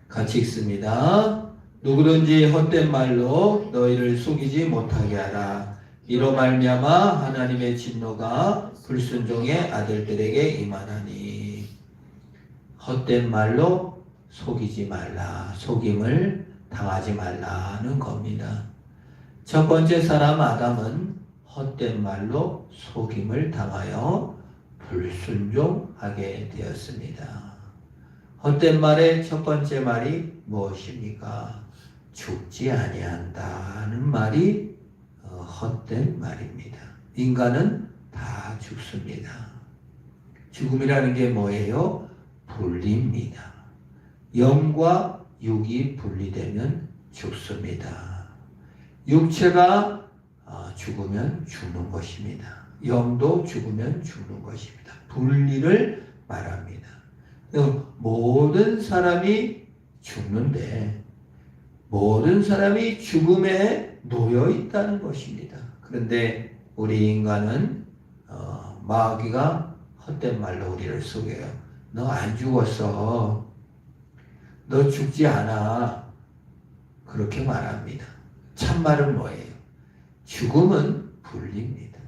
같이 읽습니다. 누구든지 헛된 말로 너희를 속이지 못하게 하라. 이로 말미암아 하나님의 진노가 불순종의 아들들에게 임하나니. 헛된 말로 속이지 말라. 속임을 당하지 말라는 겁니다. 첫 번째 사람 아담은 헛된 말로 속임을 당하여 불순종하게 되었습니다. 헛된 말의 첫 번째 말이 무엇입니까? 죽지 아니한다는 말이 헛된 말입니다. 인간은 다 죽습니다. 죽음이라는 게 뭐예요? 분리입니다. 영과 육이 분리되면 죽습니다. 육체가 죽으면 죽는 것입니다. 영도 죽으면 죽는 것입니다. 분리를 말합니다. 모든 사람이 죽는데 모든 사람이 죽음에 놓여 있다는 것입니다. 그런데 우리 인간은 마귀가 헛된 말로 우리를 속여요. 너 안 죽었어. 너 죽지 않아. 그렇게 말합니다. 참말은 뭐예요? 죽음은 분리입니다.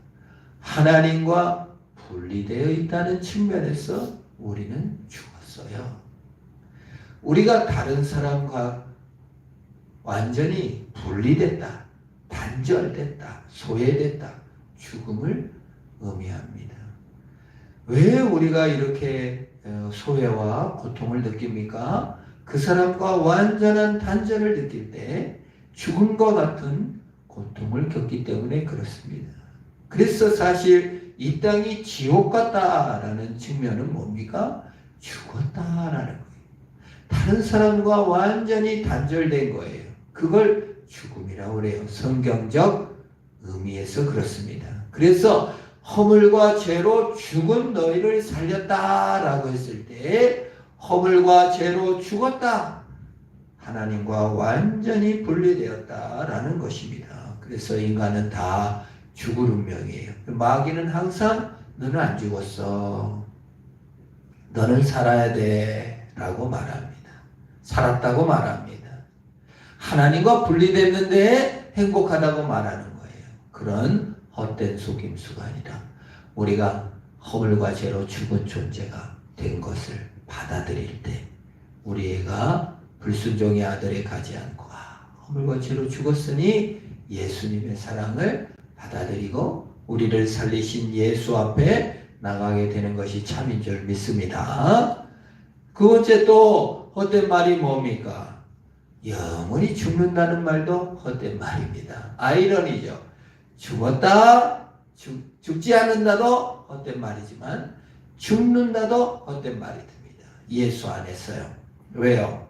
하나님과 분리되어 있다는 측면에서 우리는 죽었어요. 우리가 다른 사람과 완전히 분리됐다, 단절됐다, 소외됐다, 죽음을 의미합니다. 왜 우리가 이렇게 소외와 고통을 느낍니까? 그 사람과 완전한 단절을 느낄 때 죽음과 같은 고통을 겪기 때문에 그렇습니다. 그래서 사실 이 땅이 지옥 같다라는 측면은 뭡니까? 죽었다라는 거예요. 다른 사람과 완전히 단절된 거예요. 그걸 죽음이라고 그래요. 성경적 의미에서 그렇습니다. 그래서 허물과 죄로 죽은 너희를 살렸다라고 했을 때 허물과 죄로 죽었다. 하나님과 완전히 분리되었다라는 것입니다. 그래서 인간은 다 죽을 운명이에요. 마귀는 항상 너는 안 죽었어. 너는 살아야 돼 라고 말합니다. 살았다고 말합니다. 하나님과 분리됐는데 행복하다고 말하는 거예요. 그런 헛된 속임수가 아니라 우리가 허물과 죄로 죽은 존재가 된 것을 받아들일 때 우리 애가 불순종의 아들에 가지 않고 허물과 죄로 죽었으니 예수님의 사랑을 받아들이고 우리를 살리신 예수 앞에 나가게 되는 것이 참인 줄 믿습니다. 두 번째 또 헛된 말이 뭡니까? 영원히 죽는다는 말도 헛된 말입니다. 아이러니죠. 죽었다, 죽지 않는다도 헛된 말이지만 죽는다도 헛된 말이 됩니다. 예수 안에서요. 왜요?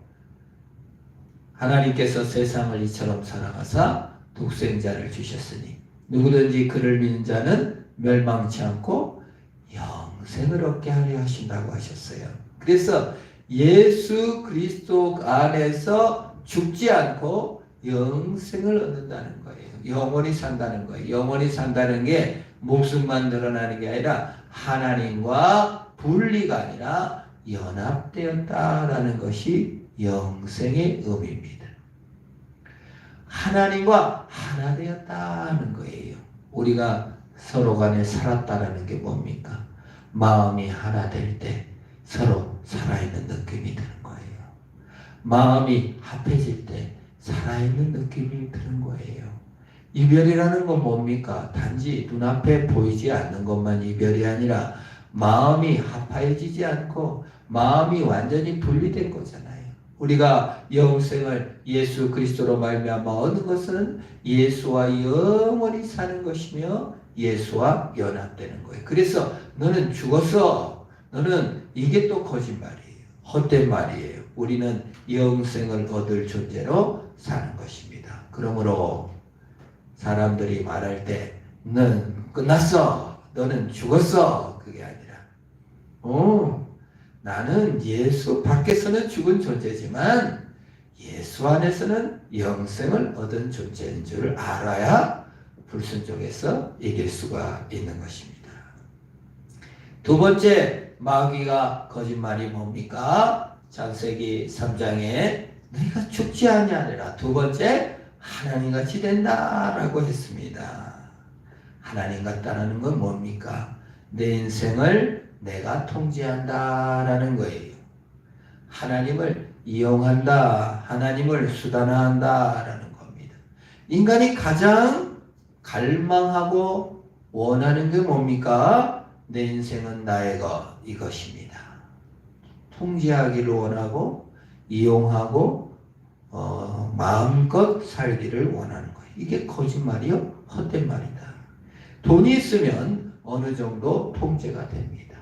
하나님께서 세상을 이처럼 사랑하사 독생자를 주셨으니 누구든지 그를 믿는 자는 멸망치 않고 영생을 얻게 하려 하신다고 하셨어요. 그래서 예수 그리스도 안에서 죽지 않고 영생을 얻는다는 거예요. 영원히 산다는 거예요. 영원히 산다는 게 목숨만 늘어나는 게 아니라 하나님과 분리가 아니라 연합되었다라는 것이 영생의 의미입니다. 하나님과 하나 되었다는 거예요. 우리가 서로 간에 살았다라는 게 뭡니까? 마음이 하나 될 때 서로 살아있는 느낌이 드는 거예요. 마음이 합해질 때 살아있는 느낌이 드는 거예요. 이별이라는 건 뭡니까? 단지 눈앞에 보이지 않는 것만 이별이 아니라 마음이 합해지지 않고 마음이 완전히 분리된 거잖아요. 우리가 영생을 예수 그리스도로 말미암아 얻는 것은 예수와 영원히 사는 것이며 예수와 연합되는 거예요. 그래서 너는 죽었어. 너는 이게 또 거짓말이에요. 헛된 말이에요. 우리는 영생을 얻을 존재로 사는 것입니다. 그러므로 사람들이 말할 때 넌 끝났어. 너는 죽었어. 그게 아니라 나는 예수 밖에서는 죽은 존재지만 예수 안에서는 영생을 얻은 존재인 줄 알아야 불순종에서 이길 수가 있는 것입니다. 두 번째 마귀가 거짓말이 뭡니까? 창세기 3장에 너희가 죽지 아니하리라. 두 번째, 하나님같이 된다라고 했습니다. 하나님 같다라는 건 뭡니까? 내 인생을 내가 통제한다라는 거예요. 하나님을 이용한다, 하나님을 수단화한다라는 겁니다. 인간이 가장 갈망하고 원하는 게 뭡니까? 내 인생은 나의 것, 이것입니다. 통제하기를 원하고 이용하고 마음껏 살기를 원하는 거예요. 이게 거짓말이요? 헛된 말이다. 돈이 있으면 어느 정도 통제가 됩니다.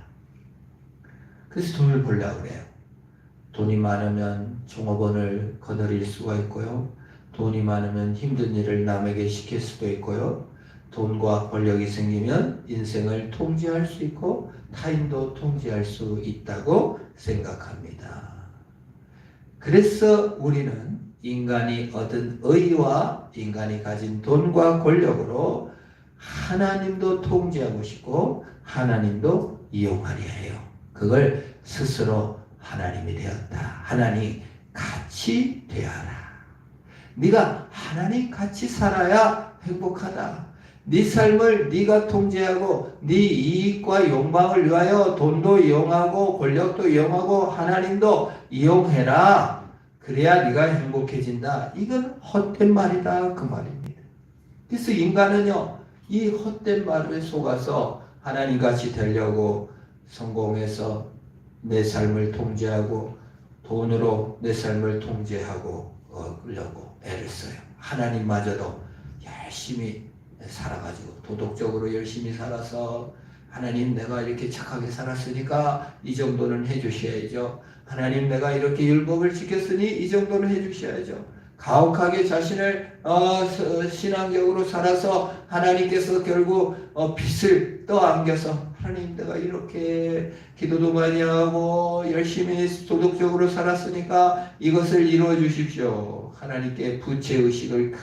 그래서 돈을 벌려고 그래요. 돈이 많으면 종업원을 거느릴 수가 있고요. 돈이 많으면 힘든 일을 남에게 시킬 수도 있고요. 돈과 권력이 생기면 인생을 통제할 수 있고 타인도 통제할 수 있다고 생각합니다. 그래서 우리는 인간이 얻은 의와 인간이 가진 돈과 권력으로 하나님도 통제하고 싶고 하나님도 이용하려 해요. 그걸 스스로 하나님이 되었다. 하나님 같이 되어라. 네가 하나님 같이 살아야 행복하다. 네 삶을 네가 통제하고 네 이익과 욕망을 위하여 돈도 이용하고 권력도 이용하고 하나님도 이용해라. 그래야 네가 행복해진다. 이건 헛된 말이다. 그 말입니다. 그래서 인간은요, 이 헛된 말에 속아서 하나님같이 되려고 성공해서 내 삶을 통제하고 돈으로 내 삶을 통제하고 그러려고 애를 써요. 하나님마저도 열심히 살아가지고 도덕적으로 열심히 살아서 하나님 내가 이렇게 착하게 살았으니까 이 정도는 해주셔야죠. 하나님 내가 이렇게 율법을 지켰으니 이 정도는 해주셔야죠. 가혹하게 자신을 신앙적으로 살아서 하나님께서 결국 빚을 떠안겨서 하나님 내가 이렇게 기도도 많이 하고 열심히 도덕적으로 살았으니까 이것을 이루어 주십시오. 하나님께 부채의식을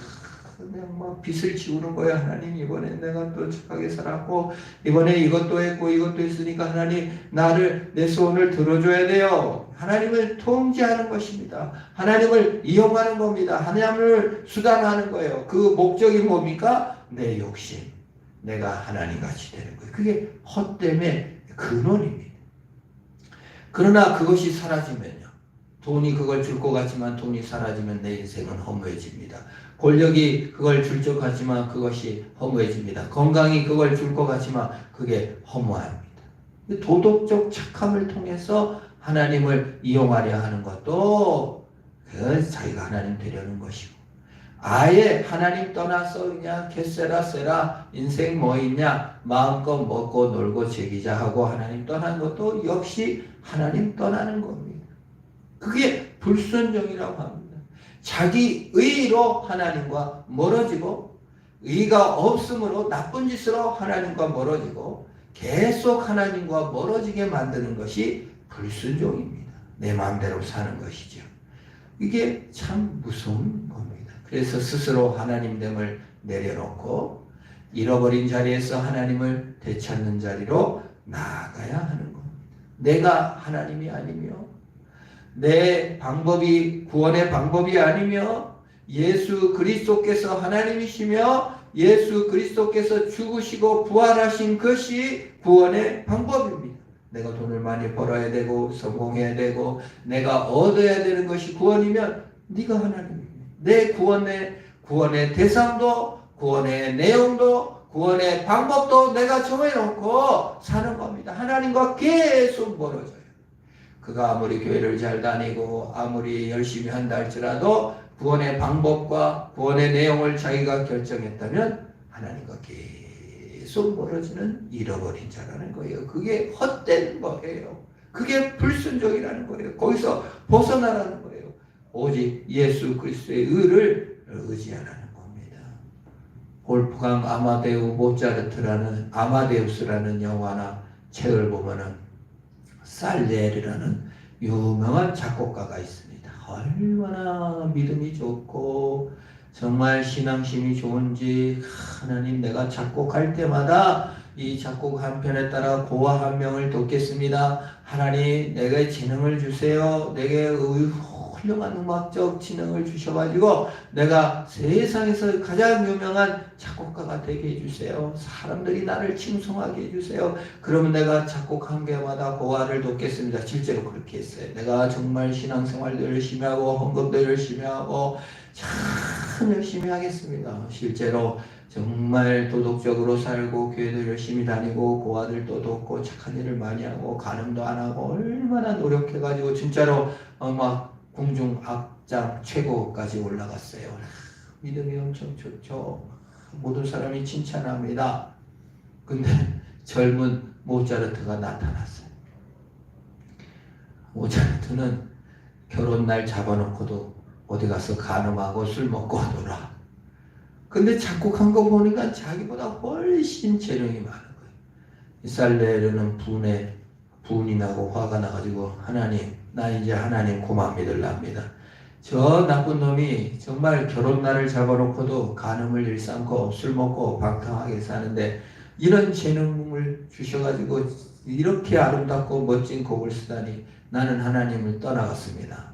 그냥 막 빚을 지우는 거야. 하나님 이번에 내가 또 착하게 살았고 이번에 이것도 했고 이것도 했으니까 하나님 나를 내 소원을 들어줘야 돼요. 하나님을 통제하는 것입니다. 하나님을 이용하는 겁니다. 하나님을 수단하는 거예요. 그 목적이 뭡니까? 내 욕심. 내가 하나님같이 되는 거예요. 그게 헛됨의 근원입니다. 그러나 그것이 사라지면요. 돈이 그걸 줄 것 같지만 돈이 사라지면 내 인생은 허무해집니다. 권력이 그걸 줄 것 같지만 그것이 허무해집니다. 건강이 그걸 줄 것 같지만 그게 허무합니다. 도덕적 착함을 통해서 하나님을 이용하려 하는 것도 자기가 하나님 되려는 것이고 아예 하나님 떠나서 그냥 개쎄라 쎄라 인생 뭐 있냐 마음껏 먹고 놀고 즐기자 하고 하나님 떠난 것도 역시 하나님 떠나는 겁니다. 그게 불순종이라고 합니다. 자기 의로 하나님과 멀어지고 의가 없으므로 나쁜 짓으로 하나님과 멀어지고 계속 하나님과 멀어지게 만드는 것이 불순종입니다. 내 마음대로 사는 것이죠. 이게 참 무서운 겁니다. 그래서 스스로 하나님됨을 내려놓고 잃어버린 자리에서 하나님을 되찾는 자리로 나아가야 하는 겁니다. 내가 하나님이 아니며 내 방법이 구원의 방법이 아니며 예수 그리스도께서 하나님이시며 예수 그리스도께서 죽으시고 부활하신 것이 구원의 방법입니다. 내가 돈을 많이 벌어야 되고 성공해야 되고 내가 얻어야 되는 것이 구원이면 네가 하나님입니다. 내 구원의 대상도 구원의 내용도 구원의 방법도 내가 정해놓고 사는 겁니다. 하나님과 계속 멀어져요. 그가 아무리 교회를 잘 다니고 아무리 열심히 한다 할지라도 구원의 방법과 구원의 내용을 자기가 결정했다면 하나님과 계속 멀어지는 잃어버린 자라는 거예요. 그게 헛된 거예요. 그게 불순종이라는 거예요. 거기서 벗어나라는 거예요. 오직 예수 그리스도의 의를 의지하라는 겁니다. 볼프강 아마데우스라는 영화나 책을 보면은 살리에르라는 유명한 작곡가가 있습니다. 얼마나 믿음이 좋고 정말 신앙심이 좋은지 하나님 내가 작곡할 때마다 이 작곡 한 편에 따라 고아 한 명을 돕겠습니다. 하나님 내게 지능을 주세요. 내게 훌륭한 음악적 지능을 주셔가지고 내가 세상에서 가장 유명한 작곡가가 되게 해주세요. 사람들이 나를 칭송하게 해주세요. 그러면 내가 작곡 한 개마다 고아를 돕겠습니다. 실제로 그렇게 했어요. 내가 정말 신앙생활도 열심히 하고 헌금도 열심히 하고 참 열심히 하겠습니다. 실제로 정말 도덕적으로 살고 교회도 열심히 다니고 고아들도 돕고 착한 일을 많이 하고 간음도 안 하고 얼마나 노력해가지고 진짜로 막 궁중 악장 최고까지 올라갔어요. 믿음이 엄청 좋죠. 모든 사람이 칭찬합니다. 근데 젊은 모차르트가 나타났어요. 모차르트는 결혼날 잡아놓고도 어디 가서 간음하고 술 먹고 놀아. 근데 작곡한 거 보니까 자기보다 훨씬 재능이 많은 거예요. 이 살레르는 분이 나고 화가 나가지고 하나님, 나 이제 하나님 고만 믿으랍니다. 저 나쁜 놈이 정말 결혼날을 잡아놓고도 간음을 일삼고 술 먹고 방탕하게 사는데 이런 재능을 주셔가지고 이렇게 아름답고 멋진 곡을 쓰다니 나는 하나님을 떠나갔습니다.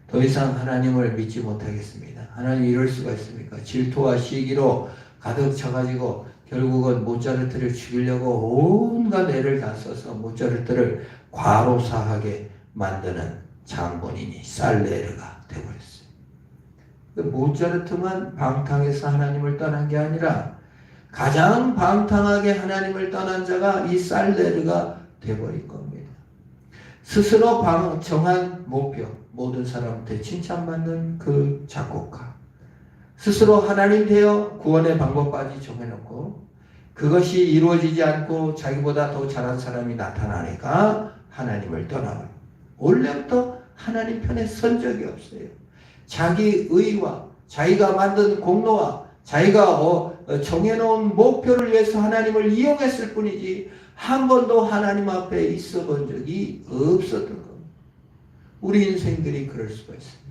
더 이상 하나님을 믿지 못하겠습니다. 하나님 이럴 수가 있습니까? 질투와 시기로 가득 차가지고 결국은 모차르트를 죽이려고 온갖 애를 다 써서 모차르트를 과로사하게 만드는 장본인이 살레르가 되어버렸어요. 모차르트만 방탕해서 하나님을 떠난 게 아니라 가장 방탕하게 하나님을 떠난 자가 이 살레르가 되어버린 겁니다. 스스로 정한 목표, 모든 사람한테 칭찬받는 그 작곡가, 스스로 하나님 되어 구원의 방법까지 정해놓고 그것이 이루어지지 않고 자기보다 더 잘한 사람이 나타나니까 하나님을 떠나버려. 원래부터 하나님 편에 선 적이 없어요. 자기 의와 자기가 만든 공로와 자기가 정해놓은 목표를 위해서 하나님을 이용했을 뿐이지 한 번도 하나님 앞에 있어 본 적이 없었던 겁니다. 우리 인생들이 그럴 수가 있습니다.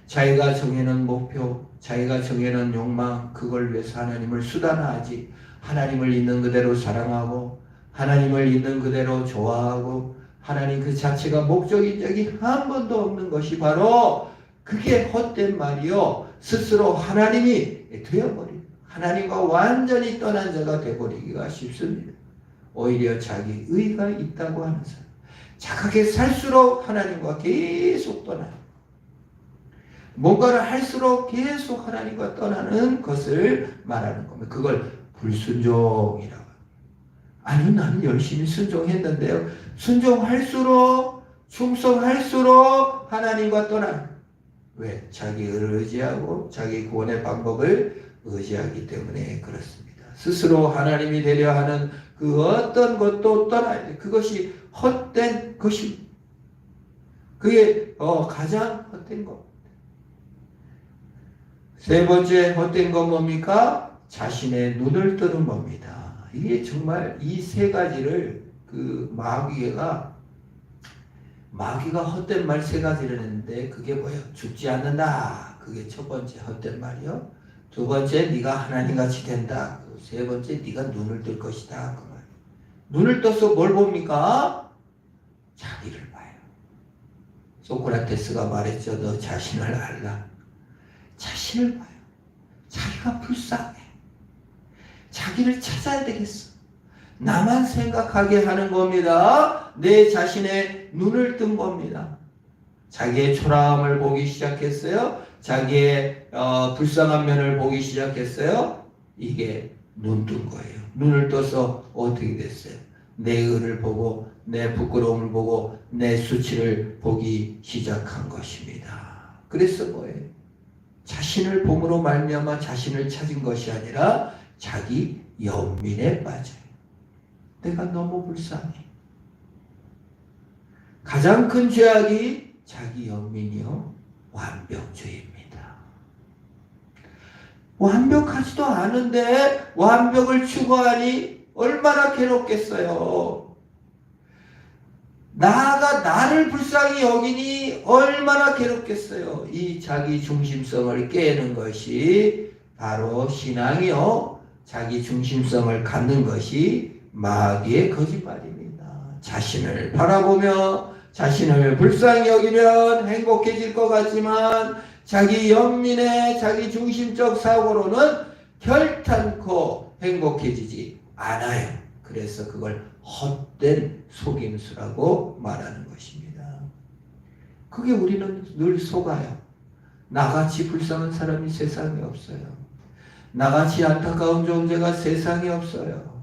자기가 정해놓은 목표, 자기가 정해놓은 욕망, 그걸 위해서 하나님을 수단화하지 하나님을 있는 그대로 사랑하고 하나님을 있는 그대로 좋아하고 하나님 그 자체가 목적인 적이 한 번도 없는 것이 바로 그게 헛된 말이요. 스스로 하나님이 되어버린 하나님과 완전히 떠난 자가 되어버리기가 쉽습니다. 오히려 자기 의가 있다고 하는 사람, 착하게 살수록 하나님과 계속 떠나요. 뭔가를 할수록 계속 하나님과 떠나는 것을 말하는 겁니다. 그걸 불순종이라고. 아니 나는 열심히 순종했는데요. 순종할수록 충성할수록 하나님과 떠나는. 왜? 자기 의지하고 자기 구원의 방법을 의지하기 때문에 그렇습니다. 스스로 하나님이 되려 하는 그 어떤 것도 떠나야 돼. 그것이 헛된 것입니다. 그게 가장 헛된 것. 세 번째 헛된 건 뭡니까? 자신의 눈을 뜨는 겁니다. 이게 정말 이 세 가지를 그 마귀가 헛된 말 세 가지를 했는데 그게 뭐예요? 죽지 않는다. 그게 첫 번째 헛된 말이요. 두 번째 네가 하나님같이 된다. 세 번째 네가 눈을 뜰 것이다. 그 말. 눈을 떠서 뭘 봅니까? 자기를 봐요. 소크라테스가 말했죠. 너 자신을 알라. 자신을 봐요. 자기가 불쌍해. 자기를 찾아야 되겠어. 나만 생각하게 하는 겁니다. 내 자신의 눈을 뜬 겁니다. 자기의 초라함을 보기 시작했어요. 자기의 불쌍한 면을 보기 시작했어요. 이게 눈 뜬 거예요. 눈을 떠서 어떻게 됐어요? 내 의를 보고 내 부끄러움을 보고 내 수치를 보기 시작한 것입니다. 그래서 뭐예요? 자신을 봄으로 말미암아 자신을 찾은 것이 아니라 자기 연민에 빠져요. 내가 너무 불쌍해. 가장 큰 죄악이 자기 연민이요. 완벽주의입니다. 완벽하지도 않은데 완벽을 추구하니 얼마나 괴롭겠어요. 나가 나를 불쌍히 여기니 얼마나 괴롭겠어요. 이 자기 중심성을 깨는 것이 바로 신앙이요. 자기 중심성을 갖는 것이 마귀의 거짓말입니다. 자신을 바라보며 자신을 불쌍히 여기면 행복해질 것 같지만 자기 연민의 자기 중심적 사고로는 결탄코 행복해지지 않아요. 그래서 그걸 헛된 속임수라고 말하는 것입니다. 그게 우리는 늘 속아요. 나같이 불쌍한 사람이 세상에 없어요. 나같이 안타까운 존재가 세상에 없어요.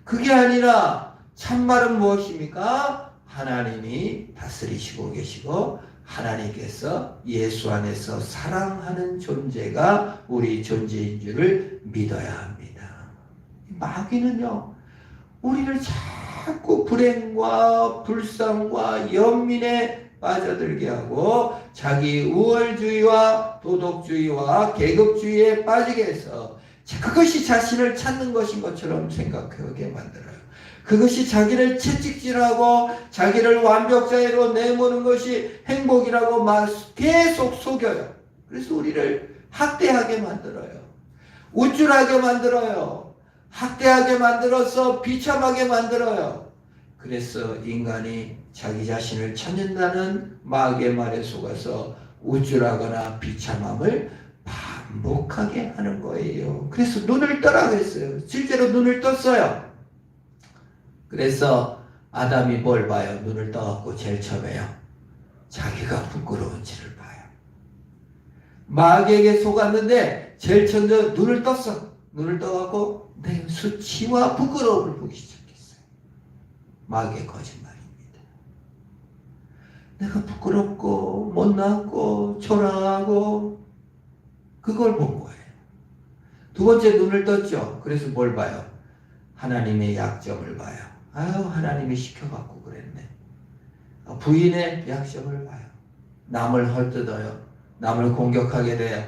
그게 아니라 참말은 무엇입니까? 하나님이 다스리시고 계시고 하나님께서 예수 안에서 사랑하는 존재가 우리 존재인 줄을 믿어야 합니다. 마귀는요, 우리를 자꾸 불행과 불쌍과 연민에 빠져들게 하고 자기 우월주의와 도덕주의와 계급주의에 빠지게 해서 그것이 자신을 찾는 것인 것처럼 생각하게 만들어요. 그것이 자기를 채찍질하고 자기를 완벽자의로 내모는 것이 행복이라고 계속 속여요. 그래서 우리를 학대하게 만들어요. 우쭐하게 만들어요. 학대하게 만들어서 비참하게 만들어요. 그래서 인간이 자기 자신을 찾는다는 마귀의 말에 속아서 우쭐하거나 비참함을 반복하게 하는 거예요. 그래서 눈을 떠라 그랬어요. 실제로 눈을 떴어요. 그래서 아담이 뭘 봐요? 눈을 떠갖고 제일 처음에요. 자기가 부끄러운지를 봐요. 마귀에게 속았는데 제일 먼저 눈을 떴어. 눈을 떠갖고 내 수치와 부끄러움을 보기 시작했어요. 마귀의 거짓말입니다. 내가 부끄럽고 못났고 초라하고 그걸 본 거예요. 두 번째 눈을 떴죠. 그래서 뭘 봐요? 하나님의 약점을 봐요. 아유, 하나님이 시켜갖고 그랬네. 부인의 약점을 봐요. 남을 헐뜯어요. 남을 공격하게 돼요.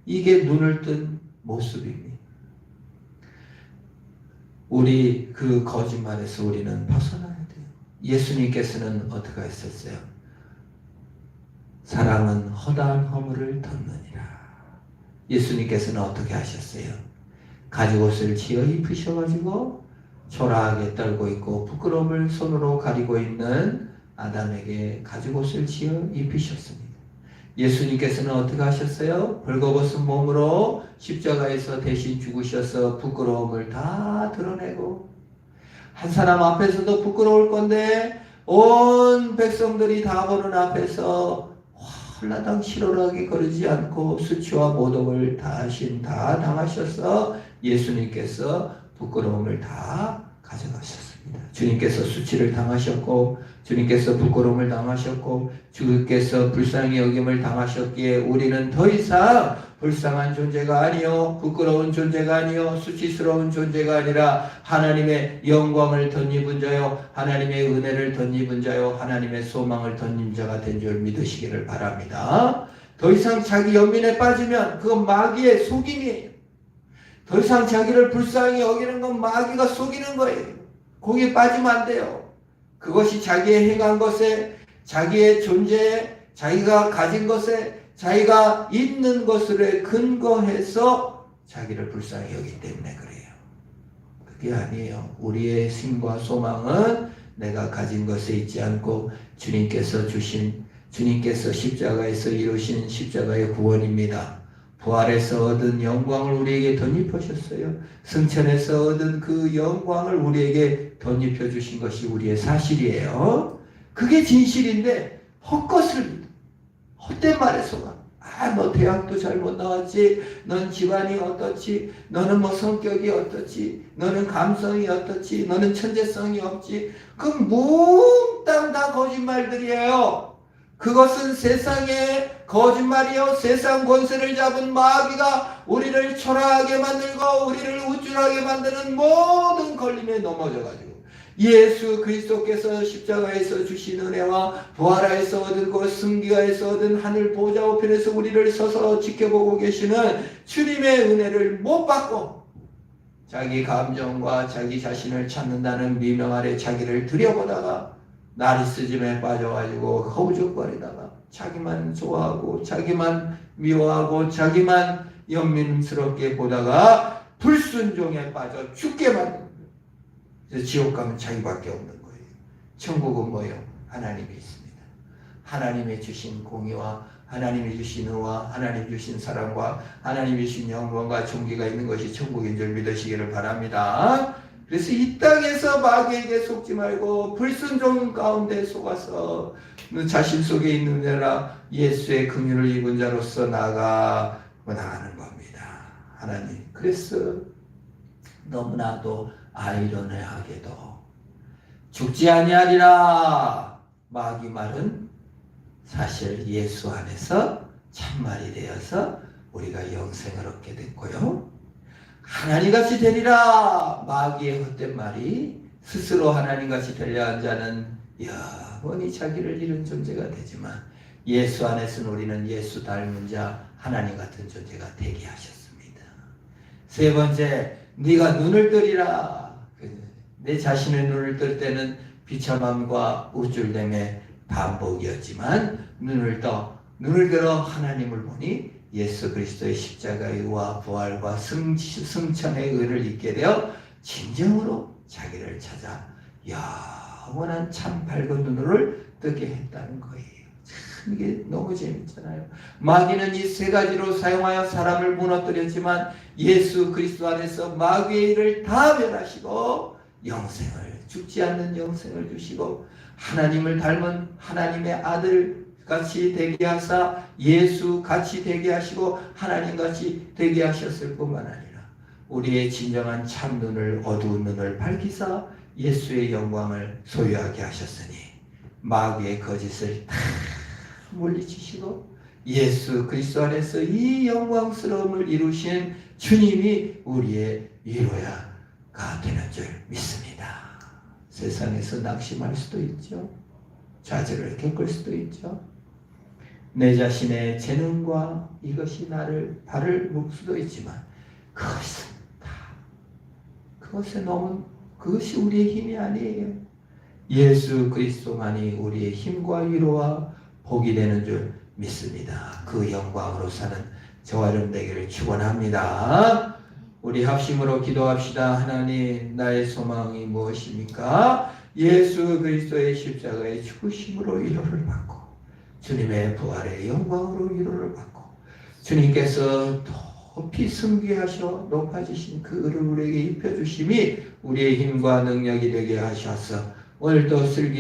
이게 눈을 뜬 모습입니다. 우리 그 거짓말에서 우리는 벗어나야 돼요. 예수님께서는 어떻게 했었어요? 사랑은 허다한 허물을 덮느니라. 예수님께서는 어떻게 하셨어요? 가죽옷을 지어 입으셔가지고 초라하게 떨고 있고 부끄러움을 손으로 가리고 있는 아담에게 가죽옷을 지어 입히셨습니다. 예수님께서는 어떻게 하셨어요? 벌거벗은 몸으로 십자가에서 대신 죽으셔서 부끄러움을 다 드러내고 한 사람 앞에서도 부끄러울 건데 온 백성들이 다 보는 앞에서 한라당 실오라기 거르지 않고 수치와 모독을 다 당하셔서 예수님께서 부끄러움을 다 가져가셨습니다. 주님께서 수치를 당하셨고 주님께서 부끄러움을 당하셨고 주께서 불쌍히 여김을 당하셨기에 우리는 더 이상 불쌍한 존재가 아니요 부끄러운 존재가 아니요 수치스러운 존재가 아니라 하나님의 영광을 덧입은 자요 하나님의 은혜를 덧입은 자요 하나님의 소망을 덧입은 자가 된 줄 믿으시기를 바랍니다. 더 이상 자기 연민에 빠지면 그건 마귀의 속임이에요. 더 이상 자기를 불쌍히 여기는 건 마귀가 속이는 거예요. 거기에 빠지면 안 돼요. 그것이 자기의 행한 것에, 자기의 존재에, 자기가 가진 것에, 자기가 있는 것을 근거해서 자기를 불쌍히 여기기 때문에 그래요. 그게 아니에요. 우리의 힘과 소망은 내가 가진 것에 있지 않고 주님께서 십자가에서 이루신 십자가의 구원입니다. 부활에서 얻은 영광을 우리에게 덧입히셨어요. 승천에서 얻은 그 영광을 우리에게 덧입혀 주신 것이 우리의 사실이에요. 그게 진실인데 헛것을 믿어. 헛된 말에 속아. 너 대학도 잘 못 나왔지. 넌 집안이 어떻지. 너는 뭐 성격이 어떻지. 너는 감성이 어떻지. 너는 천재성이 없지. 그 몽땅 다 거짓말들이에요. 그것은 세상의 거짓말이요. 세상 권세를 잡은 마귀가 우리를 초라하게 만들고 우리를 우쭐하게 만드는 모든 걸림에 넘어져가지고 예수 그리스도께서 십자가에서 주신 은혜와 부활하에서 얻은 그 승리하에서 얻은 하늘 보좌 우편에서 우리를 서서 지켜보고 계시는 주님의 은혜를 못 받고 자기 감정과 자기 자신을 찾는다는 미명 아래 자기를 들여보다가 나리시즘에 빠져가지고 허우적거리다가 자기만 좋아하고 자기만 미워하고 자기만 연민스럽게 보다가 불순종에 빠져 죽게 만든 거예요. 지옥 가면 자기밖에 없는 거예요. 천국은 뭐예요? 하나님이 있습니다. 하나님의 주신 공의와 하나님이 주신 의와 하나님 주신 사랑과 하나님이 주신 영광과 존귀가 있는 것이 천국인 줄 믿으시기를 바랍니다. 그래서 이 땅에서 마귀에게 속지 말고 불순종 가운데 속아서 자신 속에 있는 자라 예수의 긍휼을 입은 자로서 나가는 겁니다. 하나님, 그래서 너무나도 아이러니하게도 죽지 아니하리라 마귀 말은 사실 예수 안에서 참말이 되어서 우리가 영생을 얻게 됐고요. 하나님같이 되리라 마귀의 헛된 말이 스스로 하나님같이 되려 한 자는 영원히 자기를 잃은 존재가 되지만 예수 안에서는 우리는 예수 닮은 자 하나님 같은 존재가 되게 하셨습니다. 세 번째, 네가 눈을 뜨리라. 내 자신의 눈을 뜰 때는 비참함과 우쭐됨의 반복이었지만 눈을 들어 하나님을 보니 예수 그리스도의 십자가의 의와 부활과 승천의 의를 잊게 되어 진정으로 자기를 찾아 영원한 참 밝은 눈을 뜨게 했다는 거예요. 참 이게 너무 재밌잖아요. 마귀는 이 세 가지로 사용하여 사람을 무너뜨렸지만 예수 그리스도 안에서 마귀의 일을 다 멸하시고 영생을, 죽지 않는 영생을 주시고 하나님을 닮은 하나님의 아들 같이 되게 하사 예수 같이 되게 하시고 하나님 같이 되게 하셨을 뿐만 아니라 우리의 진정한 참 눈을, 어두운 눈을 밝히사 예수의 영광을 소유하게 하셨으니 마귀의 거짓을 다 물리치시고 예수 그리스도 안에서 이 영광스러움을 이루신 주님이 우리의 위로야가 되는 줄 믿습니다. 세상에서 낙심할 수도 있죠. 좌절을 겪을 수도 있죠. 내 자신의 재능과 이것이 나를 발을 묶을 수도 있지만 그것이 우리의 힘이 아니에요. 예수 그리스도만이 우리의 힘과 위로와 복이 되는 줄 믿습니다. 그 영광으로 사는 저와 여러분 되기를 축원합니다. 우리 합심으로 기도합시다. 하나님, 나의 소망이 무엇입니까? 예수 그리스도의 십자가의 죽으심으로 위로를 받고 주님의 부활의 영광으로 위로를 받고 주님께서 높이 승귀하셔 높아지신 그 의를 우리에게 입혀주심이 우리의 힘과 능력이 되게 하셔서 오늘도 슬기